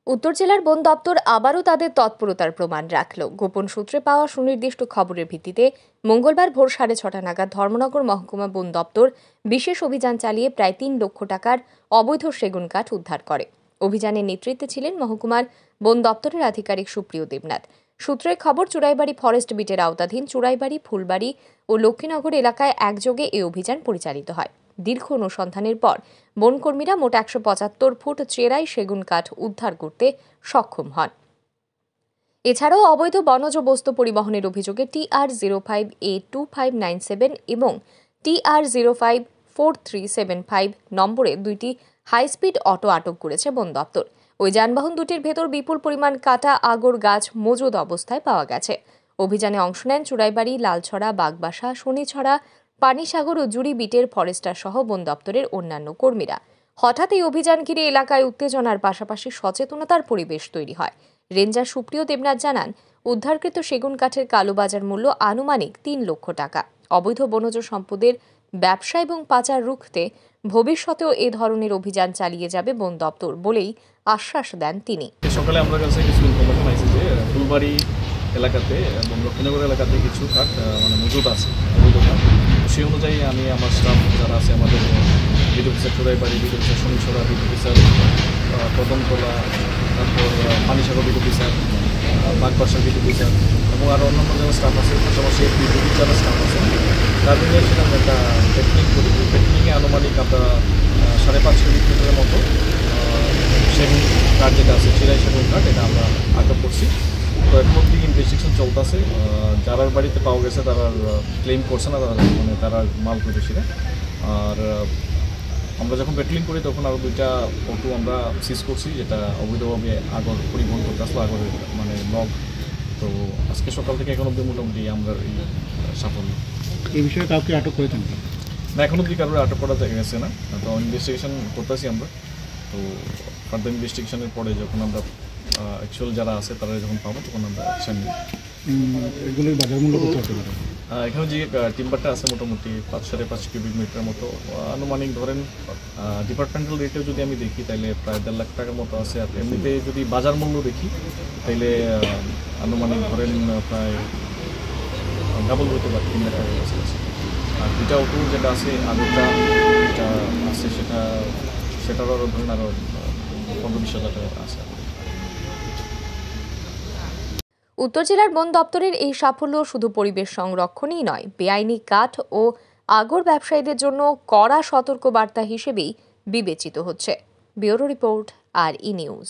উত্তর জেলার বন দপ্তর আবারও তাদের তৎপরতার প্রমাণ রাখল। গোপন সূত্রে পাওয়া সুনির্দিষ্ট খবরের ভিত্তিতে মঙ্গলবার ভোর 6:30 নাগাদ ধর্মনগর মহকুমা বন দপ্তর বিশেষ অভিযান চালিয়ে প্রায় 3 লক্ষ টাকার অবৈধ সেগুন কাঠ উদ্ধার করে। অভিযানের নেতৃত্বে ছিলেন মহকুমার বন দপ্তরের আধিকারিক সুপ্রিয় দেবনাথ। সূত্রের খবর, চুরাইবাড়ি ফরেস্ট বিটের আওতাধীন চুরাইবাড়ি, ফুলবাড়ি ও লক্ষ্মীনগর এলাকায় একযোগে এই অভিযান পরিচালিত হয়। দীর্ঘ অনুসন্ধানের পর বনকর্মীরা মোট 175 ফুট চেরাই সেগুন কাঠ উদ্ধার করতে সক্ষম হন। এছাড়াও অবৈধ বনজ বস্তু পরিবহনের অভিযোগে TR05A2597 এবং TR054375 নম্বরে 2টি হাইস্পিড অটো আটক করেছে বন দপ্তর। ওই যানবাহন দুটির ভেতর বিপুল পরিমাণ কাটা আগর গাছ মজুদ অবস্থায় পাওয়া গেছে। অভিযানে অংশ নেন চুরাইবাড়ি, লালছড়া, বাগবাসা, শনিছড়া, পানিসাগর ও জুড়ি বিটের ফরেস্টার সহ বন দপ্তরের অন্যান্য কর্মীরা। হঠাৎ এই অভিযান ঘিরে এলাকায় উত্তেজনার পাশাপাশি সচেতনতার পরিবেশ তৈরি হয়। রেঞ্জার সুপ্রিয় দেবনাথ জানান, উদ্ধারকৃত সেগুন কাঠের কালোবাজার মূল্য আনুমানিক 3 লক্ষ টাকা। অবৈধ বনজ সম্পদের ব্যবসা এবং পাচার রুখতে ভবিষ্যতেও এ ধরনের অভিযান চালিয়ে যাবে বন দপ্তর বলেই আশ্বাস দেন তিনি। সকালে আমরা কাছে কিছু ইনফরমেশন আছে যে ফুলবাড়ি এলাকাতে এবং লক্ষ্মীনগর এলাকাতে কিছু কাঠ মজুদ আছে অবৈধ কাঠ। সেই অনুযায়ী আমি আমার স্টাফ যারা আছে, আমাদের beat officer Churaibari, beat officer Shanichhara, beat officer Kadamtala, তারপর Panisagar beat officer, Bagbasar beat officer এবং আরও অন্যান্য যারা স্টাফ আছে, পাশাপাশি বিদ্যুৎ যারা স্টাফ আছে, তাদের নিয়ে সেখানে একটা টেকনিক করি। টেকনিকে আনুমানিক আমরা 5.5 কিলোমিটারের মতো সেগুন কাঠ যেটা আছে, চিরাই সেগুন কাঠ, এটা আমরা আটক করছি। তো এখন অব্দি ইনভেস্টিগেশন চলতেছে। যারার বাড়িতে পাওয়া গেছে তারা ক্লেম করছে না, তারা মাল প্রদেশীরা। আর আমরা যখন পেট্রোলিং করি তখন আরও 2টা অটো আমরা সিজ করছি, যেটা অবৈধভাবে আগর পরিবহন করতে আসলো, আগরের লগ। তো আজকে সকাল থেকে এখন অব্দি মোটামুটি আমরা এই সাফল্য। এই বিষয়ে কাউকে আটক করেছেন না? এখন অব্দি কারোর আটক করা গেছে না। তো ইনভেস্টিগেশন করতেছি আমরা। তো ফার্দার ইনভেস্টিগেশনের পরে যখন আমরা অ্যাকচুয়াল যারা আছে তারা যখন পাবো তখন আমরা অ্যাকশন নিই। এগুলোর বাজার মূল্য কত হতে পারে? এখানে যে টিম্বারটা আছে মোটামুটি 5.5 কিউবিক মিটারের মতো আনুমানিক ধরেন। ডিপার্টমেন্টাল রেটেও যদি আমি দেখি তাহলে প্রায় 1.5 লাখ টাকার মতো আছে। আর এমনিতে যদি বাজার মূল্য দেখি তাহলে আনুমানিক ধরেন প্রায় ডাবল হতে পারে, 3 লাখ টাকার কাছাকাছি। আর 2টা অটো যেটা আছে, আগরটা যেটা আছে সেটারও আরও ধরেন আরও 15-20 হাজার টাকা আছে। উত্তর জেলার বন দপ্তরের এই সাফল্য শুধু পরিবেশ সংরক্ষণই নয়, বেআইনি কাঠ ও আগর ব্যবসায়ীদের জন্য কড়া সতর্কবার্তা হিসেবেই বিবেচিত হচ্ছে। Bureau report, RE news.